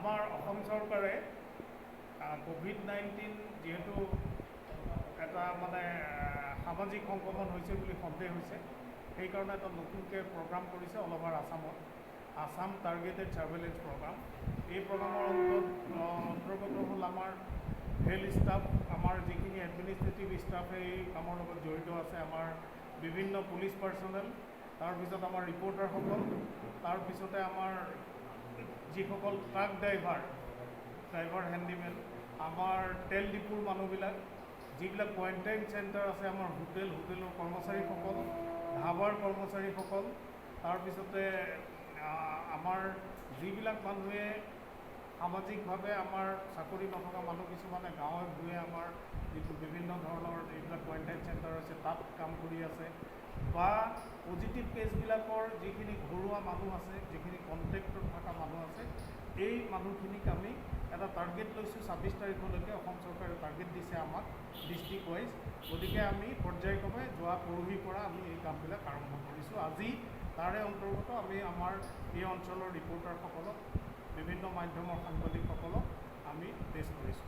আমাৰ অসম চৰকাৰে কোভিড-19 যিহেতু এটা মানে সামাজিক সংক্ৰমণ হৈছে বুলি সন্দেহ হৈছে, সেইকাৰণে এটা নতুনকৈ প্ৰগ্ৰাম কৰিছে অল অভাৰ আছামত, আছাম টাৰ্গেটেড ছাৰ্ভেইলেঞ্চ প্ৰগ্ৰাম। এই প্ৰগ্ৰামৰ অন্তৰ্গত হ'ল আমাৰ হেল্থ ষ্টাফ, আমাৰ যিখিনি এডমিনিষ্ট্ৰেটিভ ষ্টাফ এই কামৰ লগত জড়িত আছে, আমাৰ বিভিন্ন পুলিচ পাৰ্চনেল, তাৰপিছত আমাৰ ৰিপৰ্টাৰসকল, তাৰপিছতে আমাৰ যিসকল ট্ৰাক ড্ৰাইভাৰ হেণ্ডিমেন, আমাৰ তেল ডিপুৰ মানুহবিলাক, যিবিলাক কোৱাৰেণ্টাইন চেণ্টাৰ আছে, আমাৰ হোটেলৰ কৰ্মচাৰীসকল, ধাবাৰ কৰ্মচাৰীসকল, তাৰপিছতে আমাৰ যিবিলাক মানুহে সামাজিকভাৱে আমাৰ চাকৰি নথকা মানুহ কিছুমানে গাঁৱে ভূঞে আমাৰ যিটো বিভিন্ন ধৰণৰ যিবিলাক কোৱাৰেণ্টাইন চেণ্টাৰ আছে তাত কাম কৰি আছে, বা পজিটিভ কেছবিলাকৰ যিখিনি ঘৰুৱা মানুহ আছে, যিখিনি কণ্টেক্টত থকা মানুহ আছে, এই মানুহখিনিক আমি এটা টাৰ্গেট লৈছোঁ 26 তাৰিখলৈকে। অসম চৰকাৰে টাৰ্গেট দিছে আমাক ডিষ্ট্ৰিক্ট ৱাইজ। গতিকে আমি পৰ্যায়ক্ৰমে যোৱা পৰহিৰ পৰা আমি এই কামবিলাক আৰম্ভ কৰিছোঁ। আজি তাৰে অন্তৰ্গত আমি আমাৰ এই অঞ্চলৰ ৰিপৰ্টাৰসকলক, বিভিন্ন মাধ্যমৰ সাংবাদিকসকলক আমি টেষ্ট কৰিছোঁ।